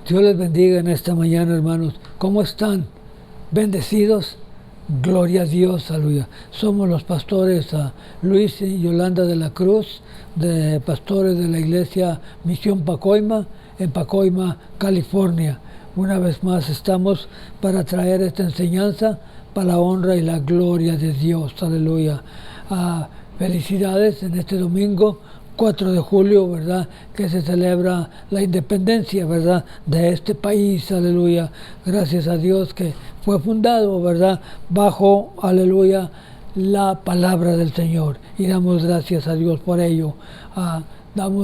Dios les bendiga en esta mañana, hermanos. ¿Cómo están? ¿Bendecidos? Gloria a Dios, aleluya. Somos los pastores Luis y Yolanda de la Cruz, de pastores de la iglesia Misión Pacoima, en Pacoima, California. Una vez más estamos para traer esta enseñanza para la honra y la gloria de Dios, aleluya. Felicidades en este domingo 4 de julio, ¿verdad?, que se celebra la independencia, ¿verdad?, de este país, aleluya. Gracias a Dios que fue fundado, ¿verdad?, bajo, aleluya, la palabra del Señor. Y damos gracias a Dios por ello.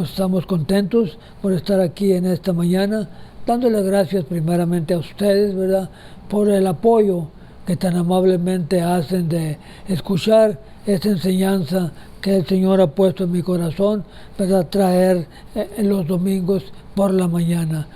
Estamos contentos por estar aquí en esta mañana, dándole gracias primeramente a ustedes, ¿verdad?, por el apoyo que tan amablemente hacen de escuchar esta enseñanza que el Señor ha puesto en mi corazón para traer en los domingos por la mañana.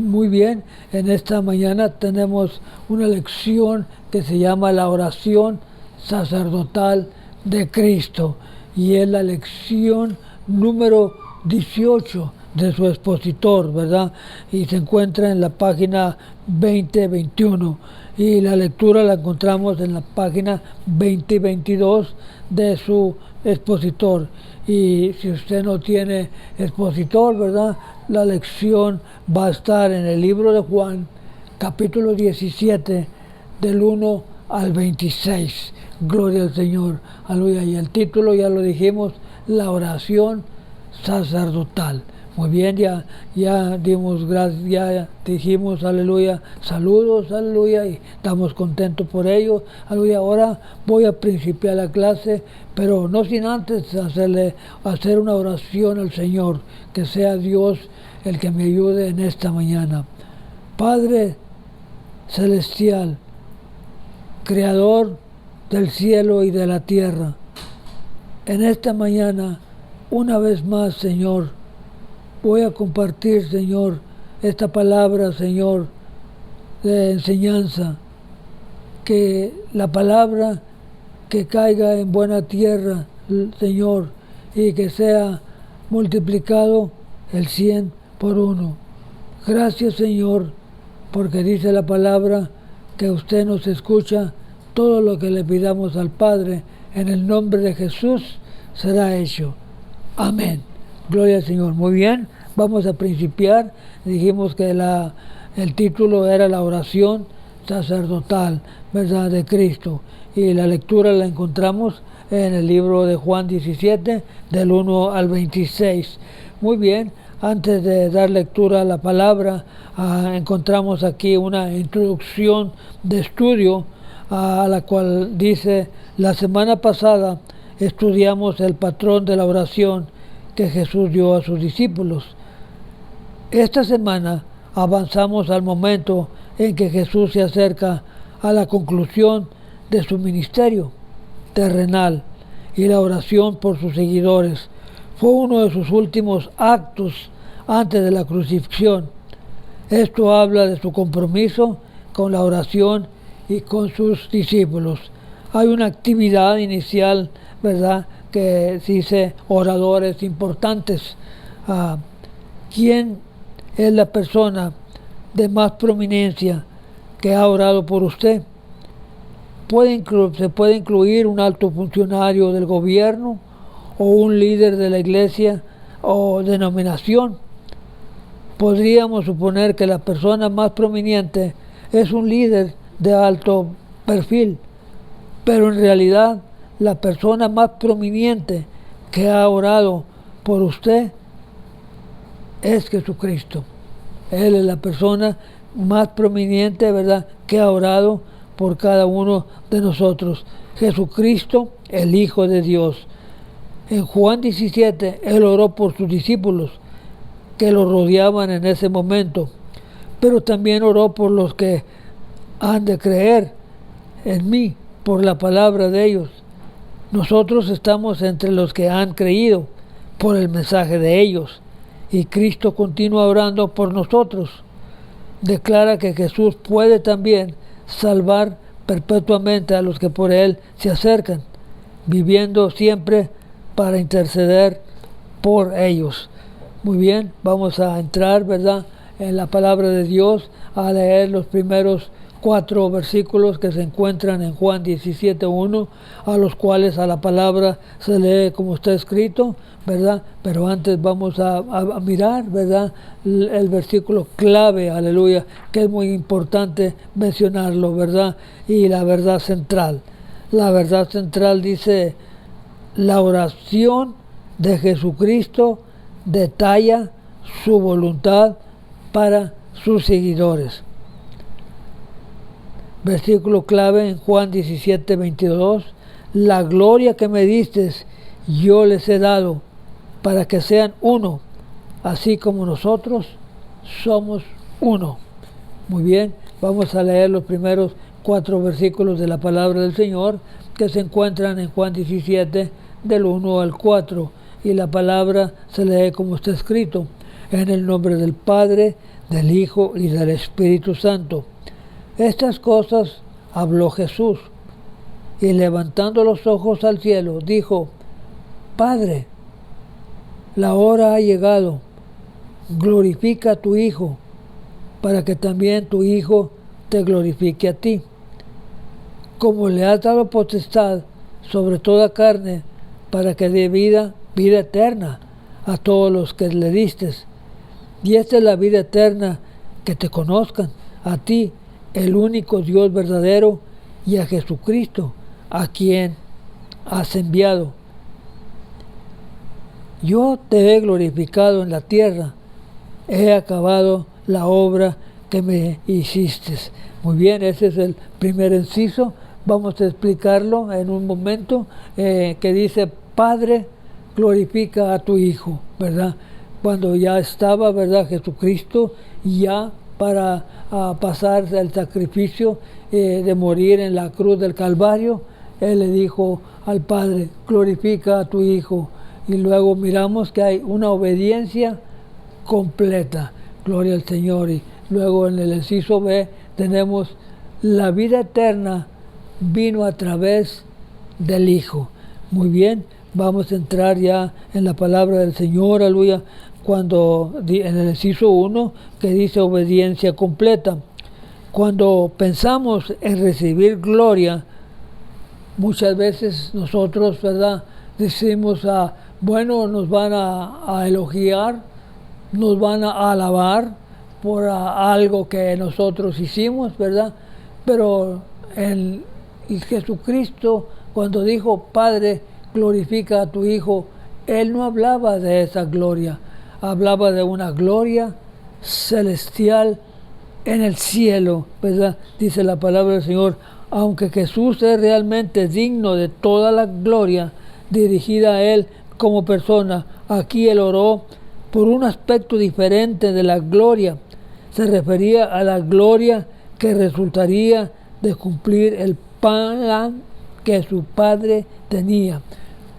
Muy bien, en esta mañana tenemos una lección que se llama la oración sacerdotal de Cristo, y es la lección número 18 de su expositor, ¿verdad? Y se encuentra en la página 20-21, y la lectura la encontramos en la página 20 y 22 de su expositor. Y si usted no tiene expositor, ¿verdad?, la lección va a estar en el libro de Juan, capítulo 17, del 1 al 26. Gloria al Señor, aleluya. Y el título ya lo dijimos, la oración sacerdotal. Muy bien, ya dimos gracias, ya dijimos, aleluya, saludos, aleluya, y estamos contentos por ello, aleluya. Ahora voy a principiar la clase, pero no sin antes hacer una oración al Señor, que sea Dios el que me ayude en esta mañana. Padre celestial, creador del cielo y de la tierra, en esta mañana, una vez más, Señor, voy a compartir, Señor, esta palabra, Señor, de enseñanza. Que la palabra que caiga en buena tierra, Señor, y que sea multiplicado el 100 por 1. Gracias, Señor, porque dice la palabra que usted nos escucha. Todo lo que le pidamos al Padre en el nombre de Jesús será hecho. Amén. Gloria al Señor. Muy bien, vamos a principiar. Dijimos que el título era la oración sacerdotal, ¿verdad?, de Cristo. Y la lectura la encontramos en el libro de Juan 17, del 1 al 26. Muy bien, antes de dar lectura a la palabra, encontramos aquí una introducción de estudio a la cual dice: la semana pasada estudiamos el patrón de la oración que Jesús dio a sus discípulos. Esta semana avanzamos al momento en que Jesús se acerca a la conclusión de su ministerio terrenal, y la oración por sus seguidores fue uno de sus últimos actos antes de la crucifixión. Esto habla de su compromiso con la oración y con sus discípulos. Hay una actividad inicial, ¿verdad?, que dice oradores importantes. ¿Quién es la persona de más prominencia que ha orado por usted? Se puede incluir un alto funcionario del gobierno o un líder de la iglesia o denominación. Podríamos suponer que la persona más prominente es un líder de alto perfil, pero en realidad la persona más prominente que ha orado por usted es Jesucristo. Él es la persona más prominente, ¿verdad?, que ha orado por cada uno de nosotros. Jesucristo, el Hijo de Dios. En Juan 17, Él oró por sus discípulos que lo rodeaban en ese momento, pero también oró por los que han de creer en mí, por la palabra de ellos. Nosotros estamos entre los que han creído por el mensaje de ellos, y Cristo continúa orando por nosotros. Declara que Jesús puede también salvar perpetuamente a los que por Él se acercan, viviendo siempre para interceder por ellos. Muy bien, vamos a entrar, ¿verdad?, en la palabra de Dios a leer los primeros 4 versículos que se encuentran en Juan 17:1, a los cuales a la palabra se lee como está escrito, ¿verdad? Pero antes vamos a mirar, ¿verdad?, el versículo clave, aleluya, que es muy importante mencionarlo, ¿verdad? Y la verdad central. La verdad central dice: la oración de Jesucristo detalla su voluntad para sus seguidores. Versículo clave en Juan 17:22. La gloria que me diste yo les he dado, para que sean uno, así como nosotros somos uno. Muy bien, vamos a leer los primeros 4 versículos de la palabra del Señor que se encuentran en Juan 17, del 1 al 4. Y la palabra se lee como está escrito: en el nombre del Padre, del Hijo y del Espíritu Santo. Estas cosas habló Jesús, y levantando los ojos al cielo, dijo: Padre, la hora ha llegado, glorifica a tu Hijo, para que también tu Hijo te glorifique a ti. Como le has dado potestad sobre toda carne, para que dé vida eterna a todos los que le diste. Y esta es la vida eterna, que te conozcan a ti, el único Dios verdadero, y a Jesucristo, a quien has enviado. Yo te he glorificado en la tierra, he acabado la obra que me hiciste. Muy bien, ese es el primer inciso. Vamos a explicarlo en un momento, que dice: Padre, glorifica a tu Hijo, ¿verdad? Cuando ya estaba, ¿verdad?, Jesucristo ya para pasar el sacrificio de morir en la cruz del Calvario, Él le dijo al Padre: glorifica a tu Hijo. Y luego miramos que hay una obediencia completa, gloria al Señor. Y luego en el inciso B tenemos: la vida eterna vino a través del Hijo. Muy bien, vamos a entrar ya en la palabra del Señor, aleluya, cuando en el inciso 1 que dice obediencia completa. Cuando pensamos en recibir gloria, muchas veces nosotros, ¿verdad?, decimos: bueno, nos van a elogiar, nos van a alabar por algo que nosotros hicimos, ¿verdad? Pero en Jesucristo, cuando dijo: Padre, glorifica a tu Hijo, Él no hablaba de esa gloria, hablaba de una gloria celestial en el cielo, ¿verdad? Dice la palabra del Señor: aunque Jesús es realmente digno de toda la gloria dirigida a Él como persona, aquí Él oró por un aspecto diferente de la gloria. Se refería a la gloria que resultaría de cumplir el plan que su Padre tenía.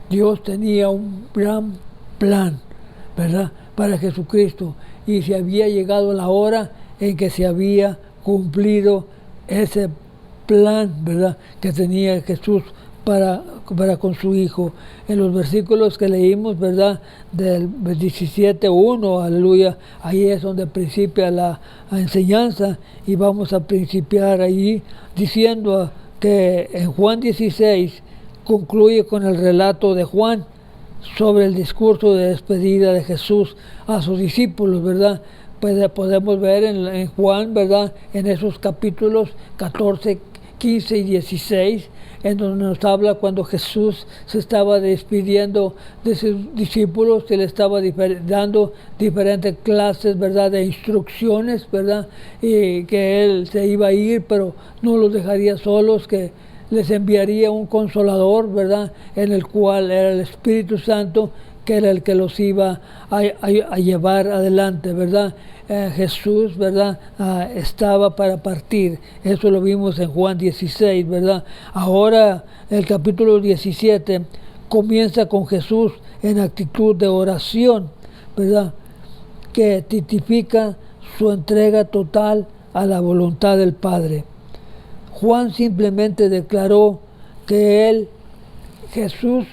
Dios tenía un gran plan, ¿verdad?, para Jesucristo, y se había llegado la hora en que se había cumplido ese plan, ¿verdad?, que tenía Jesús para con su Hijo. En los versículos que leímos, ¿verdad?, del 17:1, aleluya, ahí es donde principia la enseñanza, y vamos a principiar allí diciendo que en Juan 16 concluye con el relato de Juan sobre el discurso de despedida de Jesús a sus discípulos, ¿verdad? Pues podemos ver en Juan, ¿verdad?, en esos capítulos 14, 15 y 16, en donde nos habla cuando Jesús se estaba despidiendo de sus discípulos, que le estaba dando diferentes clases, ¿verdad?, de instrucciones, ¿verdad?, y que Él se iba a ir, pero no los dejaría solos, que les enviaría un consolador, ¿verdad?, en el cual era el Espíritu Santo, que era el que los iba a llevar adelante, ¿verdad? Jesús, ¿verdad?, estaba para partir. Eso lo vimos en Juan 16, ¿verdad? Ahora el capítulo 17 comienza con Jesús en actitud de oración, ¿verdad?, que tipifica su entrega total a la voluntad del Padre. Juan simplemente declaró que Jesús,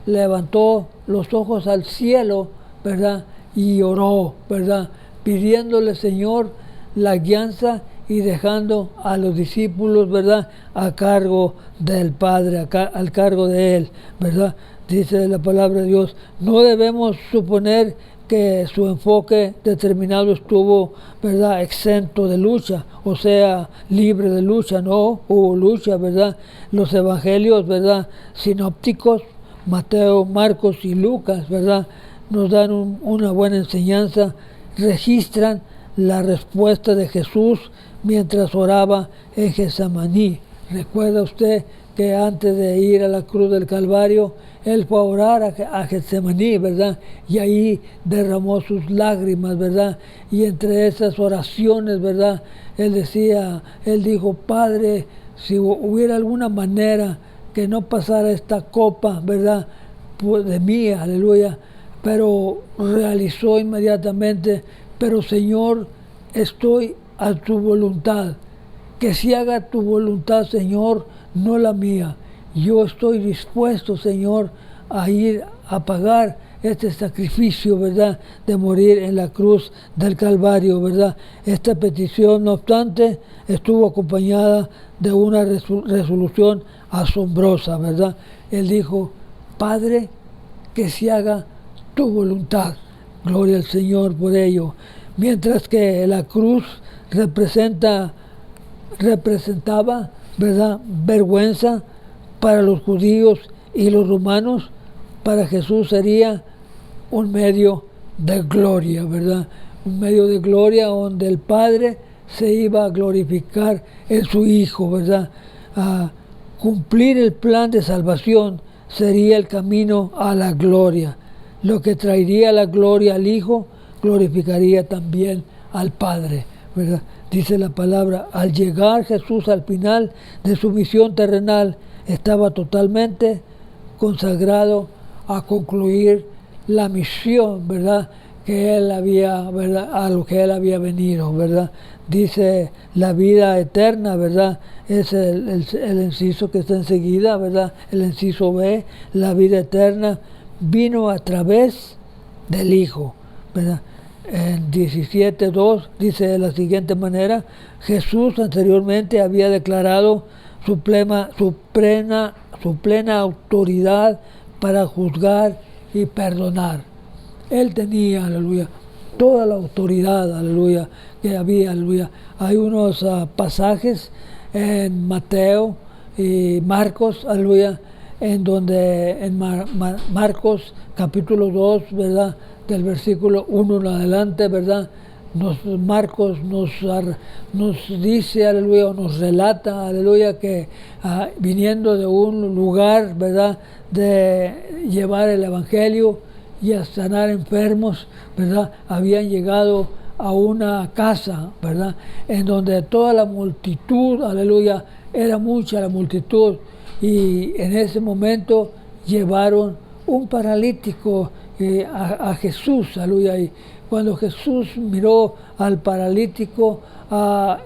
levantó los ojos al cielo, ¿verdad?, y oró, ¿verdad?, pidiéndole, Señor, la guianza y dejando a los discípulos, ¿verdad?, a cargo del Padre, al cargo de Él, ¿verdad? Dice la palabra de Dios, no debemos suponer que su enfoque determinado estuvo, ¿verdad?, exento de lucha, o sea, libre de lucha. No, hubo lucha, ¿verdad? Los evangelios, ¿verdad?, sinópticos, Mateo, Marcos y Lucas, ¿verdad?, nos dan una buena enseñanza, registran la respuesta de Jesús mientras oraba en Getsemaní. ¿Recuerda usted que antes de ir a la cruz del Calvario, Él fue a orar a Getsemaní, ¿verdad? Y ahí derramó sus lágrimas, ¿verdad? Y entre esas oraciones, ¿verdad?, Él dijo, Padre, si hubiera alguna manera que no pasara esta copa, ¿verdad?, pues de mí, aleluya, pero realizó inmediatamente, pero Señor, estoy a tu voluntad, que se haga tu voluntad, Señor, no la mía. Yo estoy dispuesto, Señor, a ir a pagar este sacrificio, ¿verdad?, de morir en la cruz del Calvario, ¿verdad? Esta petición, no obstante, estuvo acompañada de una resolución asombrosa, ¿verdad? Él dijo, Padre, que se haga tu voluntad. Gloria al Señor por ello. Mientras que la cruz representaba, ¿verdad?, vergüenza para los judíos y los romanos, para Jesús sería un medio de gloria, ¿verdad? Un medio de gloria donde el Padre se iba a glorificar en su Hijo, ¿verdad? A cumplir el plan de salvación sería el camino a la gloria. Lo que traería la gloria al Hijo, glorificaría también al Padre, ¿verdad? Dice la palabra, al llegar Jesús al final de su misión terrenal, estaba totalmente consagrado a concluir la misión, ¿verdad?, que él había, ¿verdad?, a lo que él había venido, ¿verdad? Dice la vida eterna, ¿verdad? Es el inciso que está enseguida, ¿verdad? El inciso B, la vida eterna vino a través del Hijo, ¿verdad? En 17.2 dice de la siguiente manera, Jesús anteriormente había declarado su plena autoridad para juzgar y perdonar. Él tenía, aleluya, toda la autoridad, aleluya, que había, aleluya. Hay unos pasajes en Mateo y Marcos, aleluya, en donde en Marcos capítulo 2, ¿verdad?, del versículo 1 en adelante, ¿verdad?, Marcos nos dice, aleluya, o nos relata, aleluya, que viniendo de un lugar, ¿verdad?, de llevar el evangelio y a sanar enfermos, ¿verdad?, habían llegado a una casa, ¿verdad?, en donde toda la multitud, aleluya, era mucha la multitud, y en ese momento llevaron un paralítico a Jesús, aleluya. Y cuando Jesús miró al paralítico,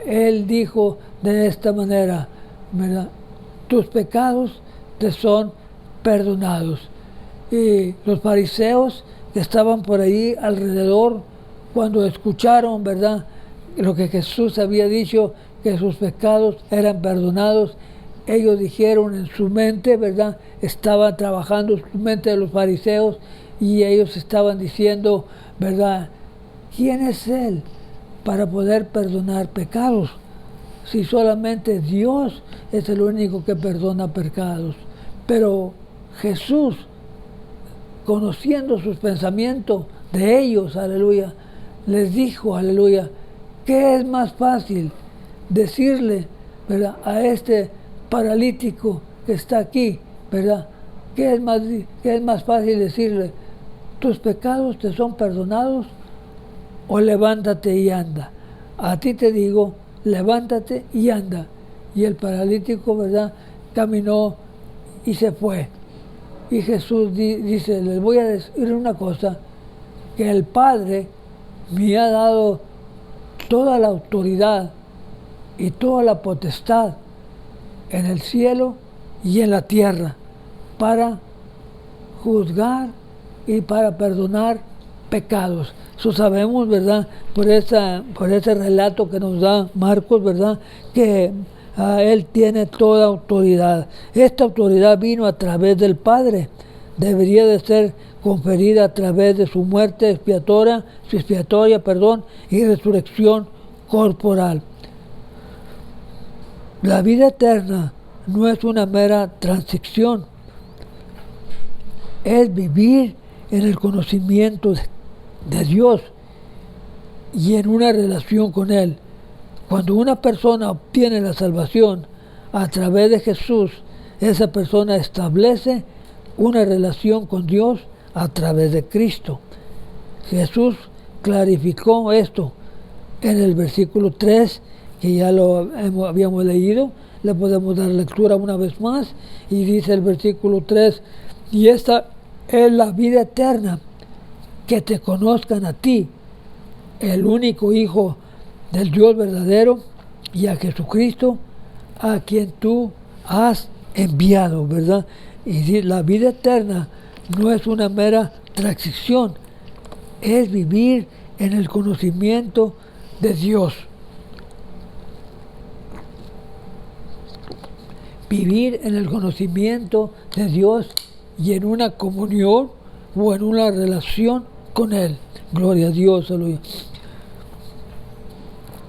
él dijo de esta manera, ¿verdad?, tus pecados te son perdonados. Y los fariseos que estaban por ahí alrededor, cuando escucharon, ¿verdad?, lo que Jesús había dicho, que sus pecados eran perdonados, ellos dijeron en su mente, ¿verdad?, estaba trabajando en su mente de los fariseos, y ellos estaban diciendo, ¿verdad?, ¿quién es Él para poder perdonar pecados? Si solamente Dios es el único que perdona pecados. Pero Jesús, conociendo sus pensamientos de ellos, aleluya, les dijo, aleluya, ¿qué es más fácil decirle, ¿verdad?, a este paralítico que está aquí, ¿verdad? ¿Qué es más fácil decirle? ¿Tus pecados te son perdonados? O levántate y anda. A ti te digo, levántate y anda. Y el paralítico, ¿verdad?, caminó y se fue. Y Jesús dice, les voy a decir una cosa, que el Padre me ha dado toda la autoridad y toda la potestad en el cielo y en la tierra para juzgar y para perdonar pecados. Eso sabemos, ¿verdad? Por ese relato que nos da Marcos, ¿verdad? Que Él tiene toda autoridad. Esta autoridad vino a través del Padre. Debería de ser conferida a través de su muerte expiatoria, y resurrección corporal. La vida eterna no es una mera transición, es vivir en el conocimiento de Dios y en una relación con Él. Cuando una persona obtiene la salvación a través de Jesús, esa persona establece una relación con Dios a través de Cristo. Jesús clarificó esto en el versículo 3, que ya lo habíamos leído. Le podemos dar lectura una vez más, y dice el versículo 3, y esta es la vida eterna, que te conozcan a ti, el único Hijo del Dios verdadero, y a Jesucristo, a quien tú has enviado, ¿verdad? Y la vida eterna no es una mera transición, es vivir en el conocimiento de Dios. Vivir en el conocimiento de Dios y en una comunión o en una relación con Él. Gloria a Dios, aleluya.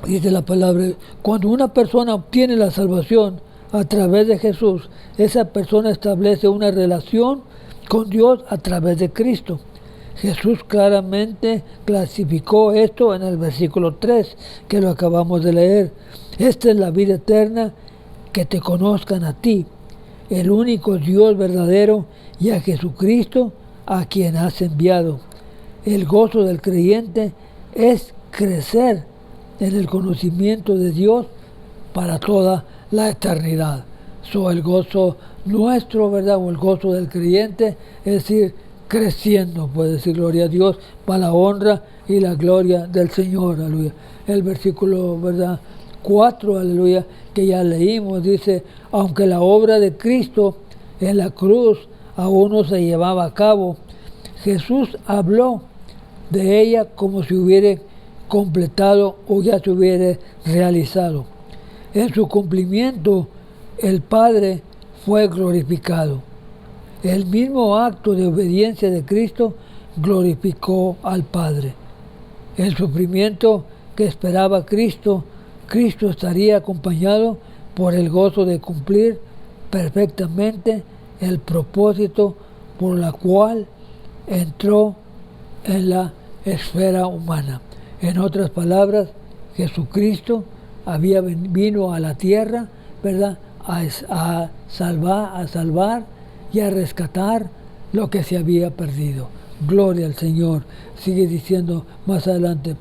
Dice la palabra, cuando una persona obtiene la salvación a través de Jesús, esa persona establece una relación con Dios a través de Cristo. Jesús claramente clasificó esto en el versículo 3, que lo acabamos de leer. Esta es la vida eterna, que te conozcan a ti, el único Dios verdadero, y a Jesucristo, a quien has enviado. El gozo del creyente es crecer en el conocimiento de Dios para toda la eternidad. El gozo nuestro, ¿verdad? O el gozo del creyente, es decir, creciendo, puede decir, gloria a Dios, para la honra y la gloria del Señor, aleluya. El versículo, ¿verdad? 4, aleluya, que ya leímos, dice, aunque la obra de Cristo en la cruz aún no se llevaba a cabo, Jesús habló de ella como si hubiera completado o ya se hubiera realizado. En su cumplimiento, el Padre fue glorificado. El mismo acto de obediencia de Cristo glorificó al Padre. El sufrimiento que esperaba Cristo estaría acompañado por el gozo de cumplir perfectamente el propósito por la cual entró en la esfera humana. En otras palabras, Jesucristo vino a la tierra, ¿verdad?, a salvar y a rescatar lo que se había perdido. Gloria al Señor. Sigue diciendo más adelante.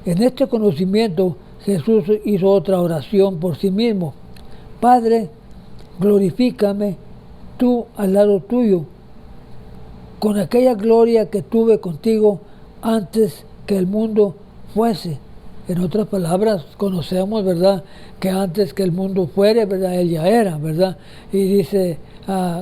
En este conocimiento, Jesús hizo otra oración por sí mismo. Padre, glorifícame tú al lado tuyo, con aquella gloria que tuve contigo antes que el mundo fuese. En otras palabras, conocemos, ¿verdad?, que antes que el mundo fuere, ¿verdad?, Él ya era, ¿verdad? Y dice,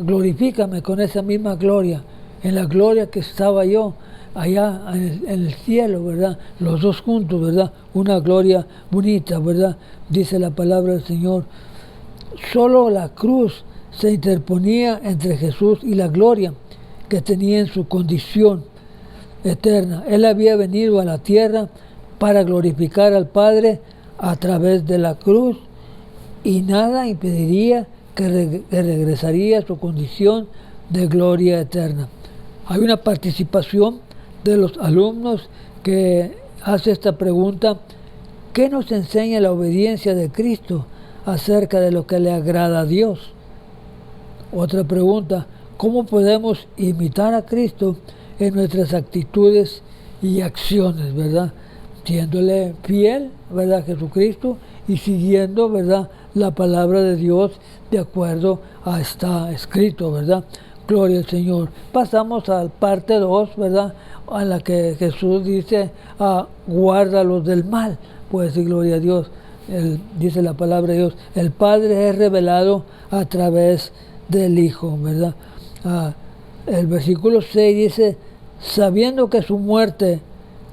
glorifícame con esa misma gloria, en la gloria que estaba yo allá en el cielo, ¿verdad? Los dos juntos, ¿verdad? Una gloria bonita, ¿verdad? Dice la palabra del Señor. Solo la cruz se interponía entre Jesús y la gloria que tenía en su condición eterna. Él había venido a la tierra para glorificar al Padre a través de la cruz, y nada impediría que regresaría a su condición de gloria eterna. Hay una participación de los alumnos que hace esta pregunta: ¿qué nos enseña la obediencia de Cristo acerca de lo que le agrada a Dios? Otra pregunta: ¿cómo podemos imitar a Cristo en nuestras actitudes y acciones, ¿verdad? Siéndole fiel, ¿verdad?, a Jesucristo, y siguiendo, ¿verdad?, la palabra de Dios de acuerdo a está escrito, ¿verdad? Gloria al Señor. Pasamos a parte 2, ¿verdad?, a la que Jesús dice, guárdalos del mal. Pues sí, gloria a Dios. Dice la palabra de Dios, el Padre es revelado a través del Hijo, ¿verdad? El versículo 6 dice, Sabiendo que su muerte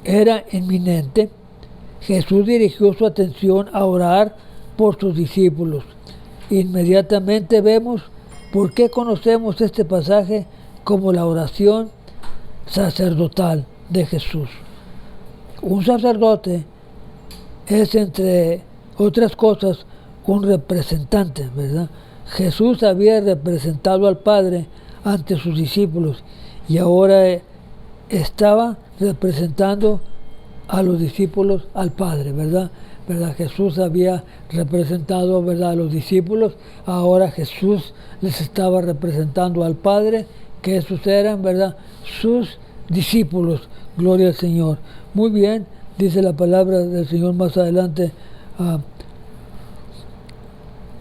era inminente, Jesús dirigió su atención a orar por sus discípulos. Inmediatamente vemos por qué conocemos este pasaje como la oración sacerdotal de Jesús. Un sacerdote es, entre otras cosas, un representante, ¿verdad? Jesús había representado al Padre ante sus discípulos y ahora estaba representando a los discípulos al Padre, ¿verdad? Jesús había representado, ¿verdad?, a los discípulos, ahora Jesús les estaba representando al Padre, que esos eran, ¿verdad?, sus discípulos. Gloria al Señor. Muy bien, dice la palabra del Señor más adelante.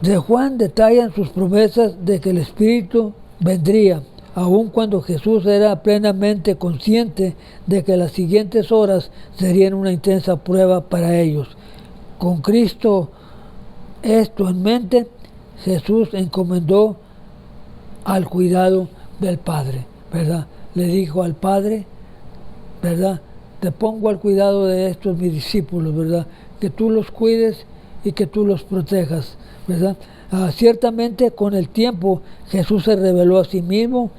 De Juan detallan sus promesas de que el Espíritu vendría, aun cuando Jesús era plenamente consciente de que las siguientes horas serían una intensa prueba para ellos. Con Cristo esto en mente, Jesús encomendó al cuidado del Padre, ¿verdad? Le dijo al Padre, ¿verdad?, te pongo al cuidado de estos mis discípulos, ¿verdad?, que tú los cuides y que tú los protejas, ¿verdad? Ciertamente con el tiempo Jesús se reveló a sí mismo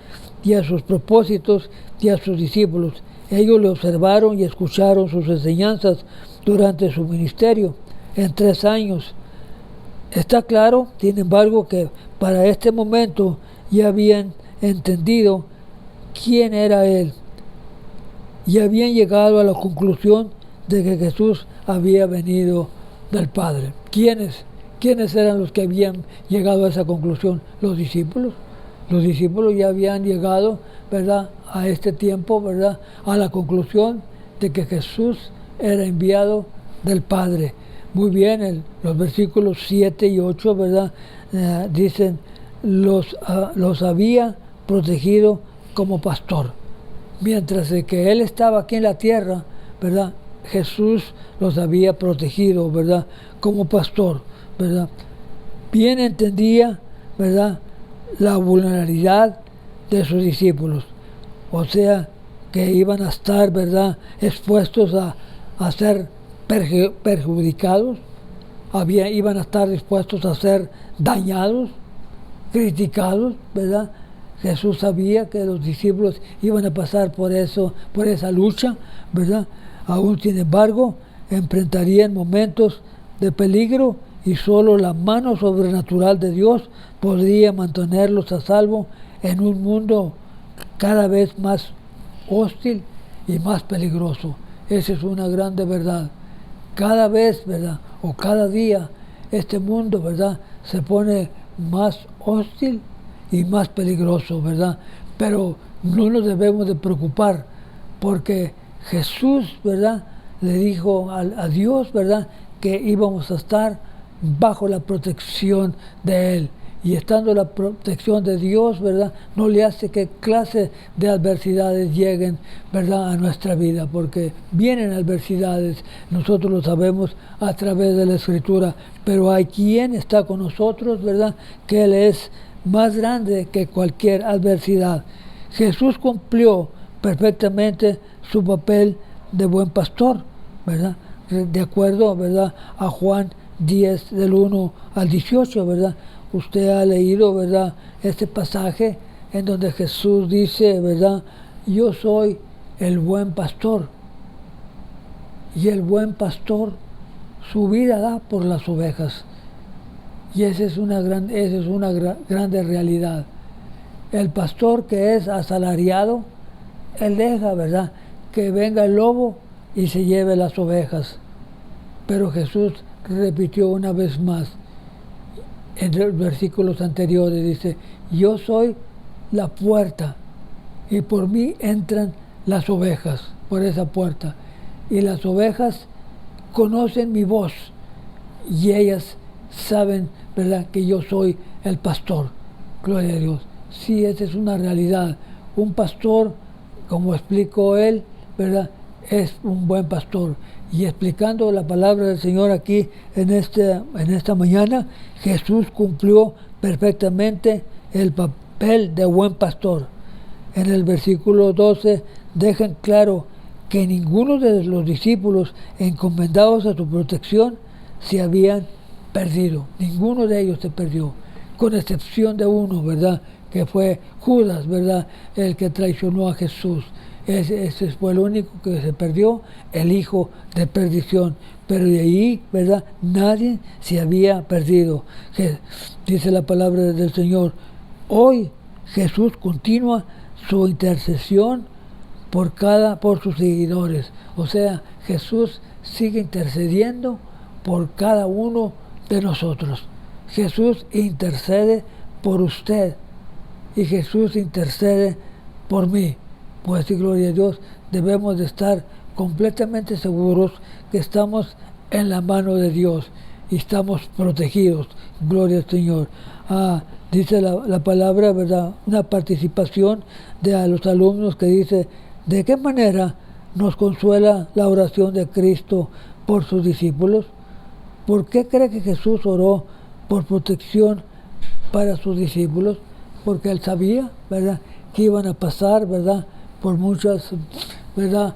y a sus propósitos y a sus discípulos. Ellos le observaron y escucharon sus enseñanzas durante su ministerio en 3 años. Está claro, sin embargo, que para este momento ya habían entendido quién era Él y habían llegado a la conclusión de que Jesús había venido del Padre. ¿Quiénes eran los que habían llegado a esa conclusión? Los discípulos. Los discípulos ya habían llegado, ¿verdad?, a este tiempo, ¿verdad?, a la conclusión de que Jesús era enviado del Padre. Muy bien, los versículos 7 y 8, ¿verdad?, dicen, los había protegido como pastor. Mientras que Él estaba aquí en la tierra, ¿verdad?, Jesús los había protegido, ¿verdad?, como pastor, ¿verdad? Bien entendía, ¿verdad?, la vulnerabilidad de sus discípulos, o sea, que iban a estar, ¿verdad?, expuestos a ser perjudicados, iban a estar dispuestos a ser dañados, criticados, ¿verdad? Jesús sabía que los discípulos iban a pasar por eso, por esa lucha, ¿verdad? Aún sin embargo, enfrentarían momentos de peligro y solo la mano sobrenatural de Dios podría mantenerlos a salvo en un mundo cada vez más hostil y más peligroso. Esa es una grande verdad. Cada vez, ¿verdad?, o cada día, este mundo, ¿verdad?, se pone más hostil y más peligroso, ¿verdad? Pero no nos debemos de preocupar, porque Jesús, ¿verdad?, le dijo a Dios, ¿verdad?, que íbamos a estar bajo la protección de Él. Y estando la protección de Dios, ¿verdad?, no le hace que clase de adversidades lleguen, ¿verdad?, a nuestra vida, porque vienen adversidades, nosotros lo sabemos a través de la Escritura, pero hay quien está con nosotros, ¿verdad?, que Él es más grande que cualquier adversidad. Jesús cumplió perfectamente su papel de buen pastor, ¿verdad?, de acuerdo, ¿verdad?, a Juan 10, del 1 al 18, ¿verdad? Usted ha leído, ¿verdad?, este pasaje en donde Jesús dice, ¿verdad?, yo soy el buen pastor, y el buen pastor su vida da por las ovejas. Y esa es una grande realidad. El pastor que es asalariado, él deja, ¿verdad?, que venga el lobo y se lleve las ovejas. Pero Jesús repitió una vez más, en los versículos anteriores, dice, yo soy la puerta y por mí entran las ovejas, por esa puerta. Y las ovejas conocen mi voz y ellas saben, ¿verdad?, que yo soy el pastor. Gloria a Dios. Sí, esa es una realidad. Un pastor, como explicó él, ¿verdad?, es un buen pastor. Y explicando la palabra del Señor aquí en esta mañana, Jesús cumplió perfectamente el papel de buen pastor. En el versículo 12 dejan claro que ninguno de los discípulos encomendados a su protección se habían perdido. Ninguno de ellos se perdió, con excepción de uno, ¿verdad? Que fue Judas, ¿verdad? El que traicionó a Jesús. Ese fue el único que se perdió, el hijo de perdición. Pero de ahí, ¿verdad? Nadie se había perdido. Dice la palabra del Señor. Hoy Jesús continúa su intercesión por sus seguidores. O sea, Jesús sigue intercediendo por cada uno de nosotros. Jesús intercede por usted y Jesús intercede por mí. Pues sí, gloria a Dios, debemos de estar completamente seguros que estamos en la mano de Dios y estamos protegidos. Gloria al Señor. Dice la palabra, ¿verdad? Una participación de los alumnos que dice, ¿de qué manera nos consuela la oración de Cristo por sus discípulos? ¿Por qué cree que Jesús oró por protección para sus discípulos? Porque Él sabía, ¿verdad?, que iban a pasar, ¿verdad?, por muchas, ¿verdad?,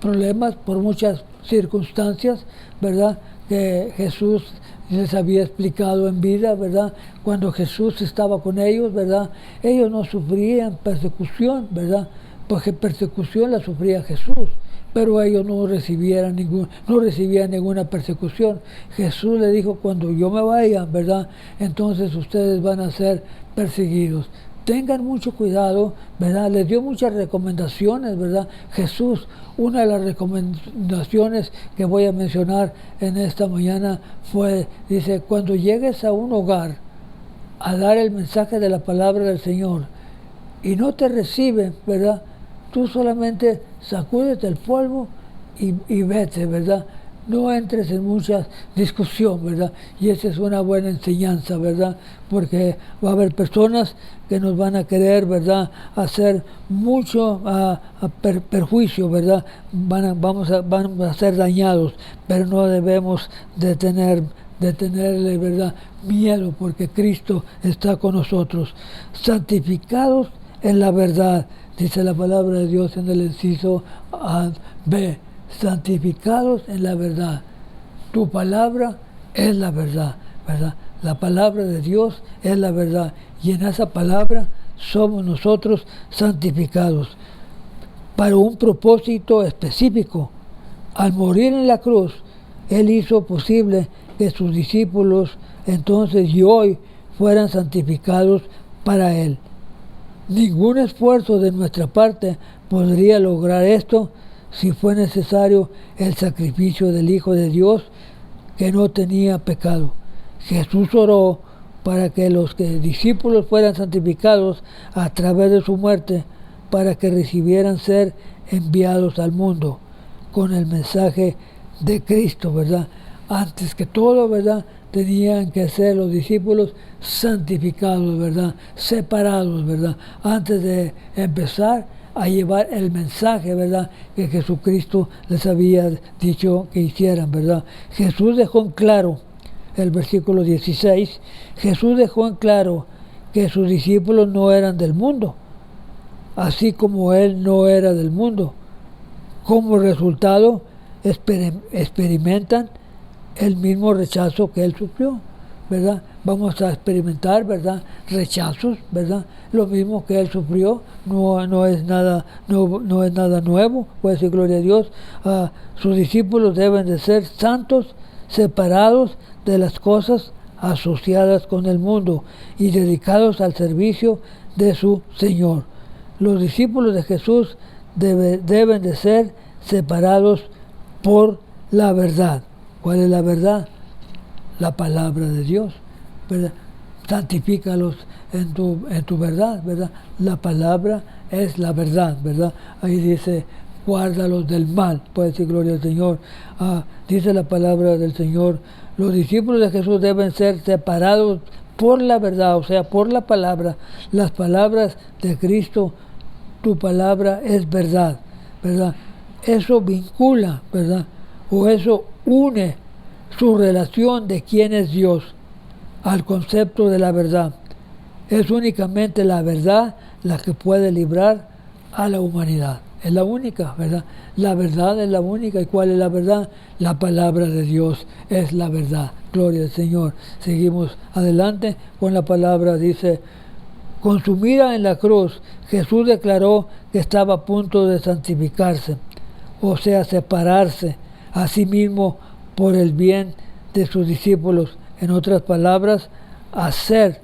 problemas, por muchas circunstancias, ¿verdad?, que Jesús les había explicado en vida, ¿verdad? Cuando Jesús estaba con ellos, ¿verdad?, ellos no sufrían persecución, ¿verdad?, porque persecución la sufría Jesús, pero ellos no recibían ninguna persecución. Jesús le dijo, cuando yo me vaya, ¿verdad?, entonces ustedes van a ser perseguidos. Tengan mucho cuidado, ¿verdad? Les dio muchas recomendaciones, ¿verdad? Jesús, una de las recomendaciones que voy a mencionar en esta mañana fue, dice, cuando llegues a un hogar a dar el mensaje de la palabra del Señor y no te reciben, ¿verdad?, tú solamente sacúdete el polvo y vete, ¿verdad? No entres en mucha discusión, ¿verdad? Y esa es una buena enseñanza, ¿verdad? Porque va a haber personas que nos van a querer, ¿verdad?, hacer mucho perjuicio, ¿verdad? Van a ser dañados, pero no debemos de tenerle, ¿verdad?, miedo, porque Cristo está con nosotros. Santificados en la verdad, dice la palabra de Dios en el inciso B. Santificados en la verdad. Tu palabra es la verdad, ¿verdad? La palabra de Dios es la verdad. Y en esa palabra somos nosotros santificados para un propósito específico. Al morir en la cruz, Él hizo posible que sus discípulos entonces y hoy fueran santificados para Él. Ningún esfuerzo de nuestra parte podría lograr esto si fue necesario el sacrificio del Hijo de Dios que no tenía pecado. Jesús oró para que los discípulos fueran santificados a través de su muerte, para que recibieran ser enviados al mundo con el mensaje de Cristo, ¿verdad? Antes que todo, ¿verdad?, tenían que ser los discípulos santificados, ¿verdad?, separados, ¿verdad?, antes de empezar a llevar el mensaje, ¿verdad?, que Jesucristo les había dicho que hicieran, ¿verdad? Jesús dejó en claro, el versículo 16, Jesús dejó en claro que sus discípulos no eran del mundo, así como Él no era del mundo. Como resultado, experimentan el mismo rechazo que Él sufrió, ¿verdad? Vamos a experimentar, ¿verdad?, rechazos, ¿verdad? Lo mismo que Él sufrió, no es nada nuevo, puede decir gloria a Dios. Sus discípulos deben de ser santos, separados de las cosas asociadas con el mundo y dedicados al servicio de su Señor. Los discípulos de Jesús deben de ser separados por la verdad. ¿Cuál es la verdad? La palabra de Dios, ¿verdad? Santifícalos en tu verdad, ¿verdad? La palabra es la verdad, ¿verdad? Ahí dice, guárdalos del mal, puede decir gloria al Señor. Dice la palabra del Señor, los discípulos de Jesús deben ser separados por la verdad, o sea, por la palabra. Las palabras de Cristo, tu palabra es verdad, ¿verdad? Eso vincula, ¿verdad?, o eso une su relación de quién es Dios al concepto de la verdad. Es únicamente la verdad la que puede librar a la humanidad. Es la única, ¿verdad? La verdad es la única. ¿Y cuál es la verdad? La palabra de Dios es la verdad. Gloria al Señor. Seguimos adelante con la palabra. Dice, consumida en la cruz, Jesús declaró que estaba a punto de santificarse, o sea, separarse a sí mismo por el bien de sus discípulos. En otras palabras, hacer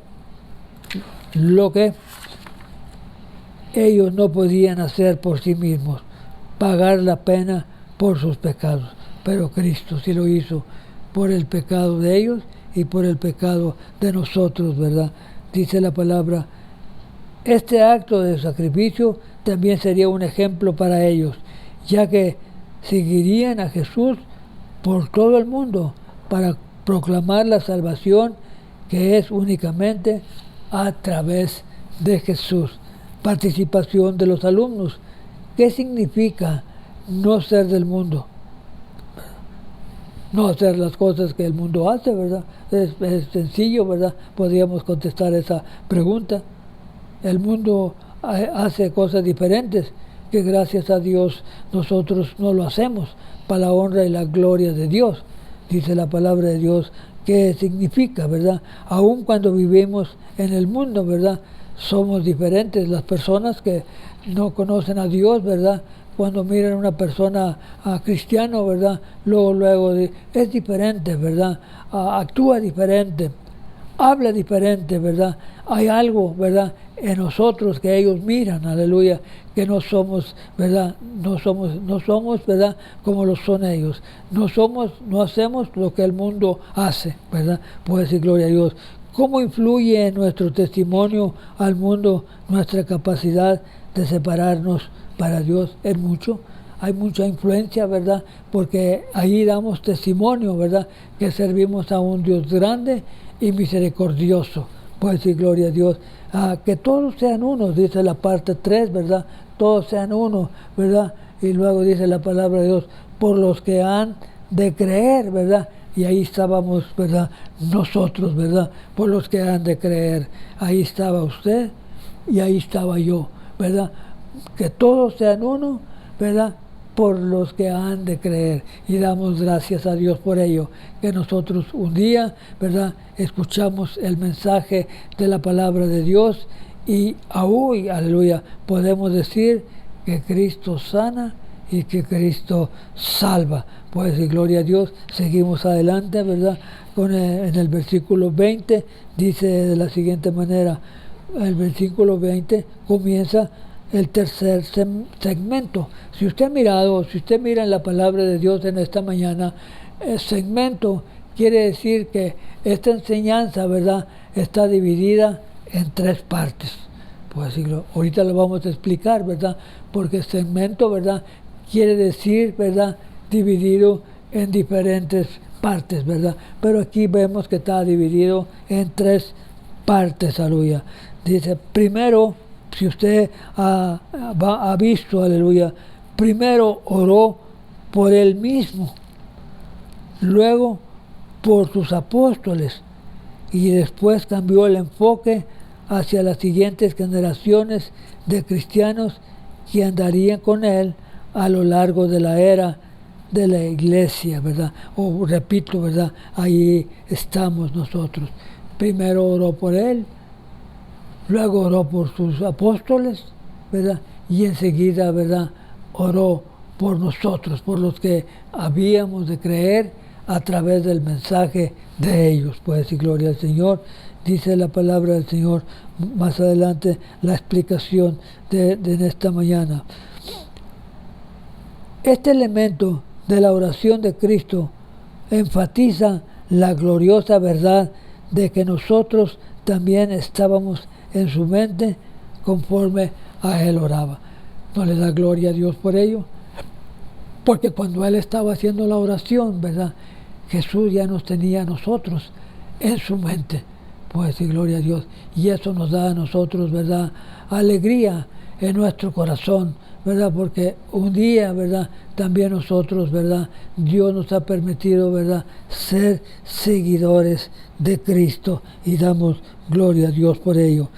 lo que ellos no podían hacer por sí mismos, pagar la pena por sus pecados. Pero Cristo sí lo hizo por el pecado de ellos y por el pecado de nosotros, ¿verdad? Dice la palabra, este acto de sacrificio también sería un ejemplo para ellos, ya que seguirían a Jesús por todo el mundo para proclamar la salvación que es únicamente a través de Jesús. Participación de los alumnos. ¿Qué significa no ser del mundo? No hacer las cosas que el mundo hace, ¿verdad? Es sencillo, ¿verdad? Podríamos contestar esa pregunta. El mundo hace cosas diferentes que gracias a Dios nosotros no lo hacemos para la honra y la gloria de Dios. Dice la palabra de Dios, ¿qué significa, verdad? Aun cuando vivimos en el mundo, ¿verdad? Somos diferentes. Las personas que no conocen a Dios, ¿verdad? Cuando miran a una persona cristiano, ¿verdad? Luego es diferente, ¿verdad? Actúa diferente, habla diferente, ¿verdad? Hay algo, ¿verdad? En nosotros que ellos miran, aleluya, que no somos, ¿verdad? No somos, ¿verdad? Como lo son ellos. No hacemos lo que el mundo hace, ¿verdad? Puede decir gloria a Dios. ¿Cómo influye en nuestro testimonio al mundo nuestra capacidad de separarnos para Dios? Es mucho. Hay mucha influencia, ¿verdad? Porque ahí damos testimonio, ¿verdad? Que servimos a un Dios grande y misericordioso. Puede decir gloria a Dios. Que todos sean unos, dice la parte 3, ¿verdad? Todos sean uno, ¿verdad? Y luego dice la palabra de Dios, por los que han de creer, ¿verdad? Y ahí estábamos, ¿verdad? Nosotros, ¿verdad? Por los que han de creer. Ahí estaba usted y ahí estaba yo, ¿verdad? Que todos sean uno, ¿verdad? Por los que han de creer. Y damos gracias a Dios por ello. Que nosotros un día, ¿verdad? Escuchamos el mensaje de la palabra de Dios y hoy, aleluya, podemos decir que Cristo sana y que Cristo salva. Pues y gloria a Dios. Seguimos adelante, ¿verdad? En el versículo 20 dice de la siguiente manera, el versículo 20 comienza el tercer segmento. Si usted mira en la palabra de Dios en esta mañana, el segmento quiere decir que esta enseñanza, ¿verdad?, está dividida en 3 partes. Pues decirlo, ahorita lo vamos a explicar, ¿verdad? Porque segmento, ¿verdad?, quiere decir, ¿verdad?, dividido en diferentes partes, ¿verdad? Pero aquí vemos que está dividido en 3 partes, aleluya. Dice, primero, si usted ha visto, aleluya, primero oró por él mismo, luego por sus apóstoles, y después cambió el enfoque hacia las siguientes generaciones de cristianos que andarían con él a lo largo de la era de la iglesia, ¿verdad? O repito, ¿verdad? Ahí estamos nosotros. Primero oró por él, luego oró por sus apóstoles, ¿verdad? Y enseguida, ¿verdad?, oró por nosotros, por los que habíamos de creer a través del mensaje de ellos. Pues decir gloria al Señor. Dice la palabra del Señor más adelante la explicación de esta mañana. Este elemento de la oración de Cristo enfatiza la gloriosa verdad de que nosotros también estábamos en su mente conforme a Él oraba. ¿No le da gloria a Dios por ello? Porque cuando Él estaba haciendo la oración, ¿verdad?, Jesús ya nos tenía a nosotros en su mente. Puede decir gloria a Dios. Y eso nos da a nosotros, ¿verdad?, alegría en nuestro corazón, ¿verdad? Porque un día, ¿verdad?, también nosotros, ¿verdad?, Dios nos ha permitido, ¿verdad?, ser seguidores de Cristo y damos gloria a Dios por ello.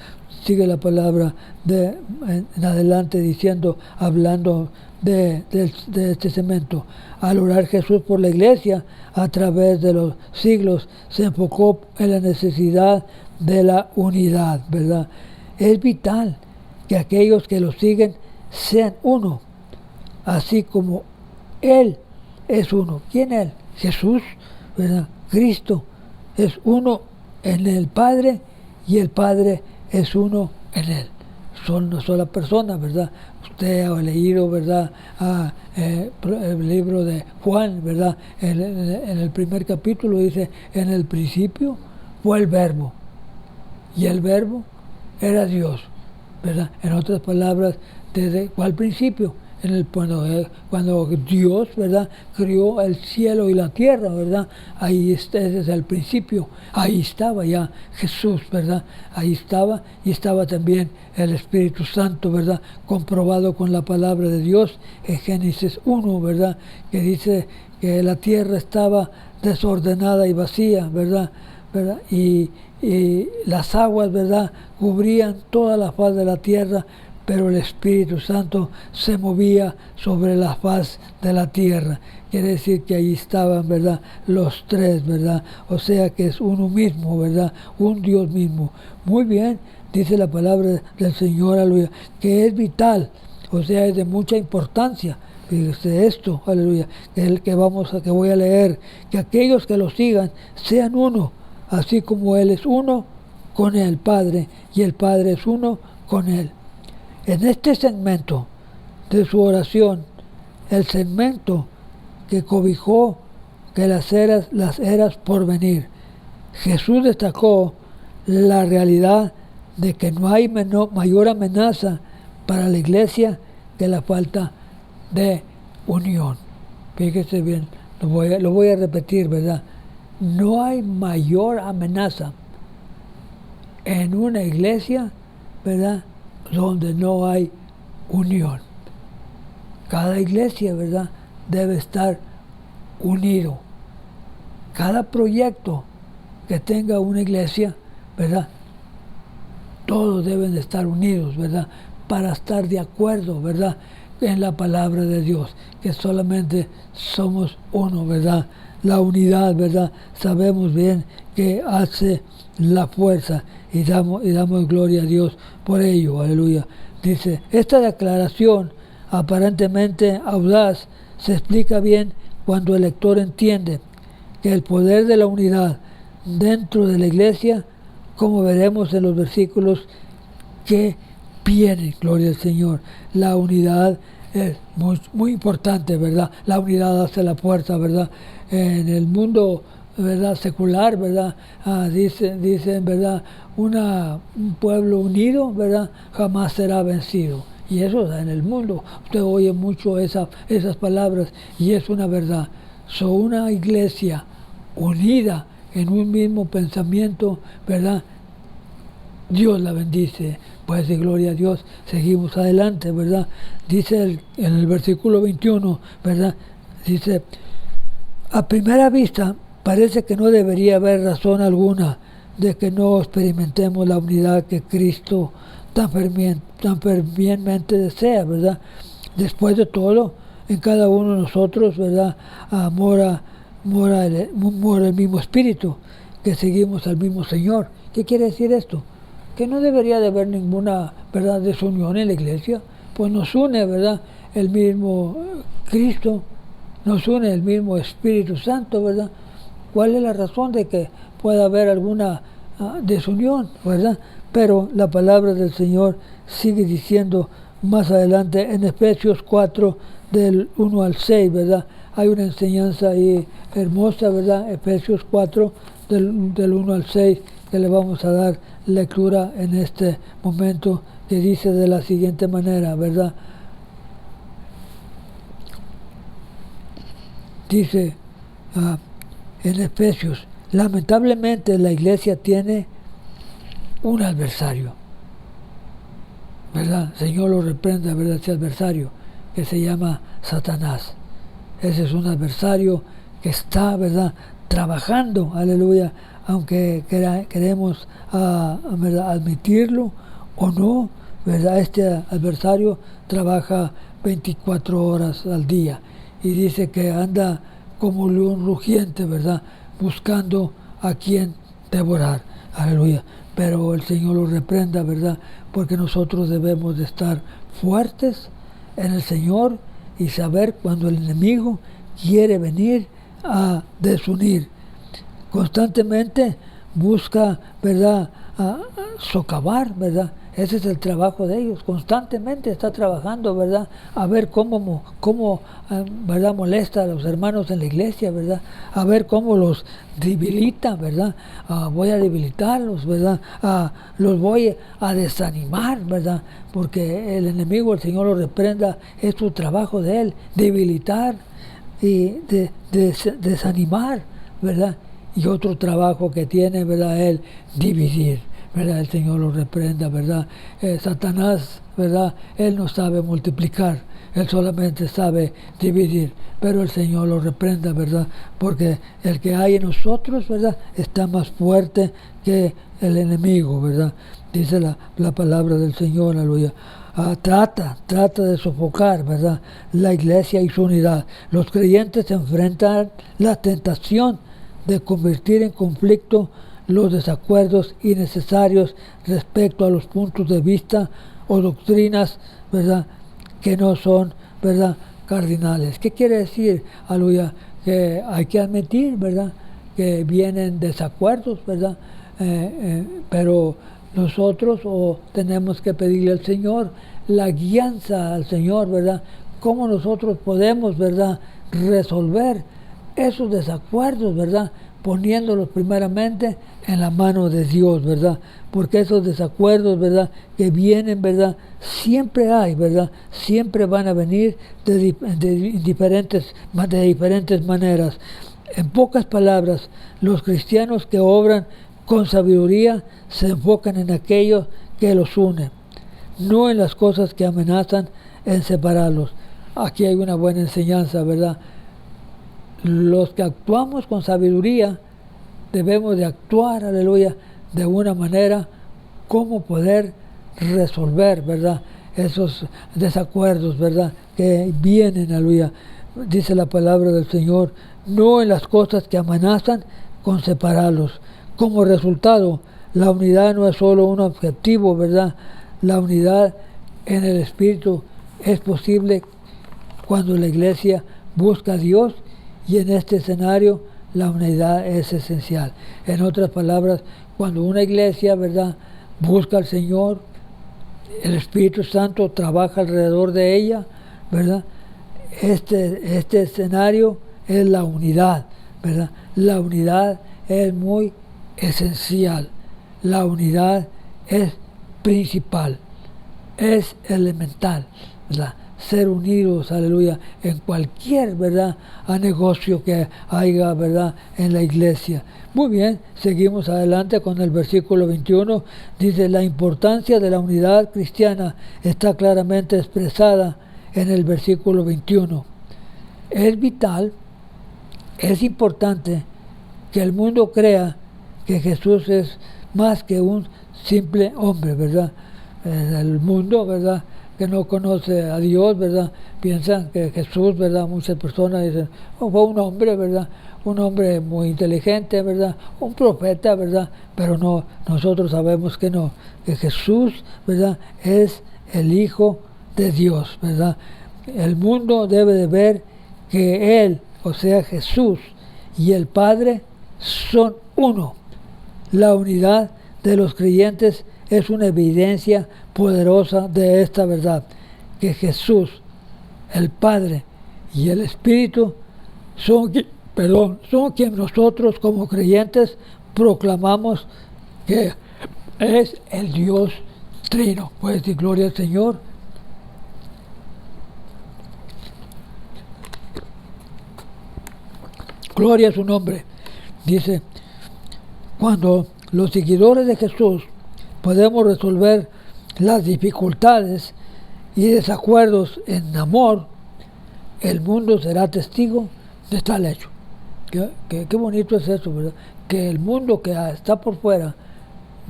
sigue la palabra en adelante diciendo, hablando de este segmento. Al orar Jesús por la iglesia a través de los siglos, se enfocó en la necesidad de la unidad, ¿verdad? Es vital que aquellos que lo siguen sean uno, así como Él es uno. ¿Quién es Él? Jesús, ¿verdad? Cristo es uno en el Padre y el Padre es uno en Él. Son una sola persona, ¿verdad? Usted ha leído, ¿verdad? El libro de Juan, ¿verdad? En el primer capítulo dice, en el principio fue el Verbo, y el Verbo era Dios, ¿verdad? En otras palabras, ¿desde cuál principio? Cuando Dios, ¿verdad?, crió el cielo y la tierra, ¿verdad? Ahí está, desde el principio, ahí estaba ya Jesús, ¿verdad? Ahí estaba, y estaba también el Espíritu Santo, ¿verdad? Comprobado con la palabra de Dios en Génesis 1, ¿verdad? Que dice que la tierra estaba desordenada y vacía, ¿verdad? Y las aguas, ¿verdad?, cubrían toda la faz de la tierra, pero el Espíritu Santo se movía sobre la faz de la tierra. Quiere decir que ahí estaban, ¿verdad?, los tres, ¿verdad? O sea que es uno mismo, ¿verdad? Un Dios mismo. Muy bien, dice la palabra del Señor, aleluya, que es vital, o sea, es de mucha importancia. Fíjese esto, aleluya, que voy a leer, que aquellos que lo sigan sean uno, así como Él es uno con el Padre y el Padre es uno con Él. En este segmento de su oración, el segmento que cobijó que las eras por venir, Jesús destacó la realidad de que no hay mayor amenaza para la iglesia que la falta de unión. Fíjese bien, lo voy a repetir, ¿verdad? No hay mayor amenaza en una iglesia, ¿verdad?, donde no hay unión. Cada iglesia, ¿verdad?, debe estar unido. Cada proyecto que tenga una iglesia, ¿verdad?, todos deben de estar unidos, ¿verdad?, para estar de acuerdo, ¿verdad?, en la palabra de Dios, que solamente somos uno, ¿verdad? La unidad, ¿verdad? Sabemos bien que hace la fuerza y damos gloria a Dios por ello, aleluya. Dice, esta declaración aparentemente audaz se explica bien cuando el lector entiende que el poder de la unidad dentro de la iglesia, como veremos en los versículos que vienen, gloria al Señor. La unidad es muy, muy importante, ¿verdad? La unidad hace la fuerza, ¿verdad? En el mundo, ¿verdad?, secular, ¿verdad? Dicen, ¿verdad?, un pueblo unido, ¿verdad?, jamás será vencido. Y eso en el mundo, usted oye mucho esas palabras, y es una verdad. Una iglesia unida en un mismo pensamiento, ¿verdad?, Dios la bendice. Pues de gloria a Dios, seguimos adelante, ¿verdad? Dice en el versículo 21, ¿verdad? Dice, a primera vista parece que no debería haber razón alguna de que no experimentemos la unidad que Cristo tan fervientemente desea, ¿verdad? Después de todo, en cada uno de nosotros, ¿verdad?, mora el mismo Espíritu, que seguimos al mismo Señor. ¿Qué quiere decir esto? Que no debería de haber ninguna, ¿verdad?, desunión en la iglesia, pues nos une, ¿verdad?, el mismo Cristo, nos une el mismo Espíritu Santo, ¿verdad? ¿Cuál es la razón de que pueda haber alguna desunión, ¿verdad? Pero la palabra del Señor sigue diciendo más adelante en Efesios 4, del 1 al 6, ¿verdad? Hay una enseñanza ahí hermosa, ¿verdad? Efesios 4, del 1 al 6, que le vamos a dar lectura en este momento, que dice de la siguiente manera, ¿verdad? Dice en Efesios, lamentablemente la iglesia tiene un adversario, ¿verdad? El Señor lo reprenda, ¿verdad? Ese adversario que se llama Satanás. Ese es un adversario que está, ¿verdad?, trabajando, aleluya, aunque queremos admitirlo o no, ¿verdad? Este adversario trabaja 24 horas al día y dice que anda como león rugiente, ¿verdad? Buscando a quien devorar. Aleluya. Pero el Señor lo reprenda, ¿verdad? Porque nosotros debemos de estar fuertes en el Señor y saber cuando el enemigo quiere venir a desunir. Constantemente busca, ¿verdad?, a socavar, ¿verdad? Ese es el trabajo de ellos. Constantemente está trabajando, ¿verdad? A ver cómo ¿verdad?, molesta a los hermanos en la iglesia, ¿verdad? A ver cómo los debilita, ¿verdad? Voy a debilitarlos, ¿verdad? Los voy a desanimar, ¿verdad? Porque el enemigo, el Señor lo reprenda, es su trabajo de él, debilitar y desanimar, ¿verdad? Y otro trabajo que tiene, ¿verdad?, él dividir, ¿verdad? El Señor lo reprenda, ¿verdad? Satanás, ¿verdad?, él no sabe multiplicar, él solamente sabe dividir, pero el Señor lo reprenda, ¿verdad? Porque el que hay en nosotros, ¿verdad?, está más fuerte que el enemigo, ¿verdad? Dice la palabra del Señor, aleluya. Trata de sofocar, ¿verdad?, la iglesia y su unidad. Los creyentes enfrentan la tentación de convertir en conflicto los desacuerdos innecesarios respecto a los puntos de vista o doctrinas, ¿verdad?, que no son, ¿verdad?, cardinales. ¿Qué quiere decir? Aleluya, que hay que admitir, ¿verdad?, que vienen desacuerdos, ¿verdad? Pero nosotros tenemos que pedirle al Señor la guianza al Señor, ¿verdad? ¿Cómo nosotros podemos, ¿verdad?, resolver esos desacuerdos, ¿verdad?, poniéndolos primeramente en la mano de Dios, ¿verdad? Porque esos desacuerdos, ¿verdad?, que vienen, ¿verdad?, siempre hay, ¿verdad? Siempre van a venir de diferentes maneras. En pocas palabras, los cristianos que obran con sabiduría se enfocan en aquello que los une, no en las cosas que amenazan en separarlos. Aquí hay una buena enseñanza, ¿verdad? Los que actuamos con sabiduría debemos de actuar, aleluya, de una manera como poder resolver, ¿verdad?, esos desacuerdos, ¿verdad?, que vienen, aleluya. Dice la palabra del Señor, no en las cosas que amenazan con separarlos. Como resultado, la unidad no es solo un objetivo, ¿verdad? La unidad en el Espíritu es posible cuando la iglesia busca a Dios, y en este escenario la unidad es esencial. En otras palabras, cuando una iglesia, ¿verdad?, busca al Señor, el Espíritu Santo trabaja alrededor de ella, ¿verdad? Este escenario es la unidad, ¿verdad? La unidad es muy esencial. La unidad es principal, es elemental, ¿verdad? Ser unidos, aleluya, en cualquier, ¿verdad?, a negocio que haya, ¿verdad?, en la iglesia. Muy bien, seguimos adelante con el versículo 21. Dice, la importancia de la unidad cristiana está claramente expresada en el versículo 21. Es vital, es importante que el mundo crea que Jesús es más que un simple hombre, ¿verdad? El mundo, ¿verdad?, que no conoce a Dios, ¿verdad?, piensan que Jesús, ¿verdad?, muchas personas dicen, fue un hombre, ¿verdad?, un hombre muy inteligente, ¿verdad?, un profeta, ¿verdad?, pero no, nosotros sabemos que no, que Jesús, ¿verdad?, es el Hijo de Dios, ¿verdad? El mundo debe de ver que Él, o sea Jesús, y el Padre son uno. La unidad de los creyentes es una evidencia poderosa de esta verdad, que Jesús, el Padre y el Espíritu son quien nosotros como creyentes proclamamos que es el Dios Trino. Pues decir gloria al Señor. Gloria a su nombre. Dice, cuando los seguidores de Jesús podemos resolver las dificultades y desacuerdos en amor, el mundo será testigo de tal hecho. Qué bonito es eso, ¿verdad? Que el mundo que está por fuera,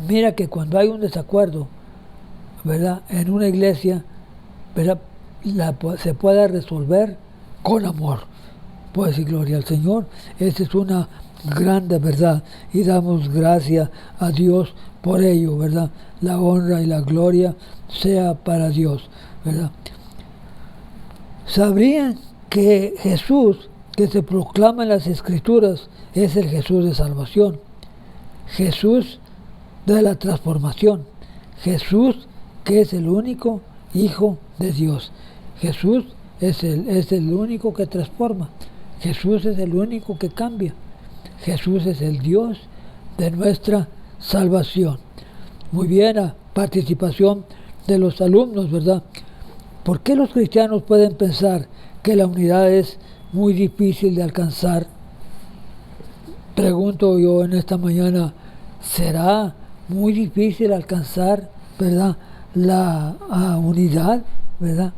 mira que cuando hay un desacuerdo, ¿verdad? En una iglesia, ¿verdad? Se pueda resolver con amor. Pues decir gloria al Señor. Esa es una grande verdad y damos gracias a Dios por ello, ¿verdad? La honra y la gloria sea para Dios, ¿verdad? Sabrían que Jesús, que se proclama en las Escrituras, es el Jesús de salvación, Jesús de la transformación, Jesús que es el único Hijo de Dios. Jesús es el único que transforma, Jesús es el único que cambia, Jesús es el Dios de nuestra salvación. Muy bien, a participación de los alumnos, ¿verdad? ¿Por qué los cristianos pueden pensar que la unidad es muy difícil de alcanzar? Pregunto yo en esta mañana, ¿será muy difícil alcanzar, ¿verdad?, la unidad, ¿verdad?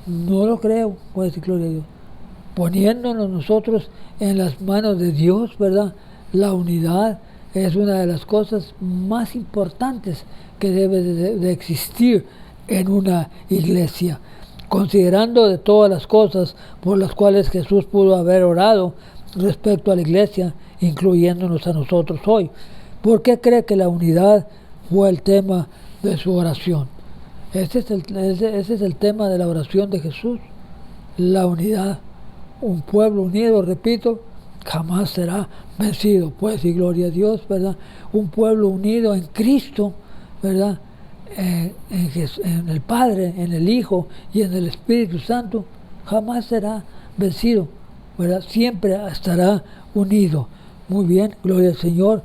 No lo creo, puede decir gloria a Dios. Poniéndonos nosotros en las manos de Dios, ¿verdad? La unidad es una de las cosas más importantes que debe de existir en una iglesia. Considerando de todas las cosas por las cuales Jesús pudo haber orado respecto a la iglesia, incluyéndonos a nosotros hoy, ¿por qué cree que la unidad fue el tema de su oración? Ese es el tema de la oración de Jesús, la unidad. Un pueblo unido, repito, jamás será vencido. Pues, y gloria a Dios, ¿verdad? Un pueblo unido en Cristo, ¿verdad? En el Padre, en el Hijo y en el Espíritu Santo, jamás será vencido, ¿verdad? Siempre estará unido. Muy bien, gloria al Señor.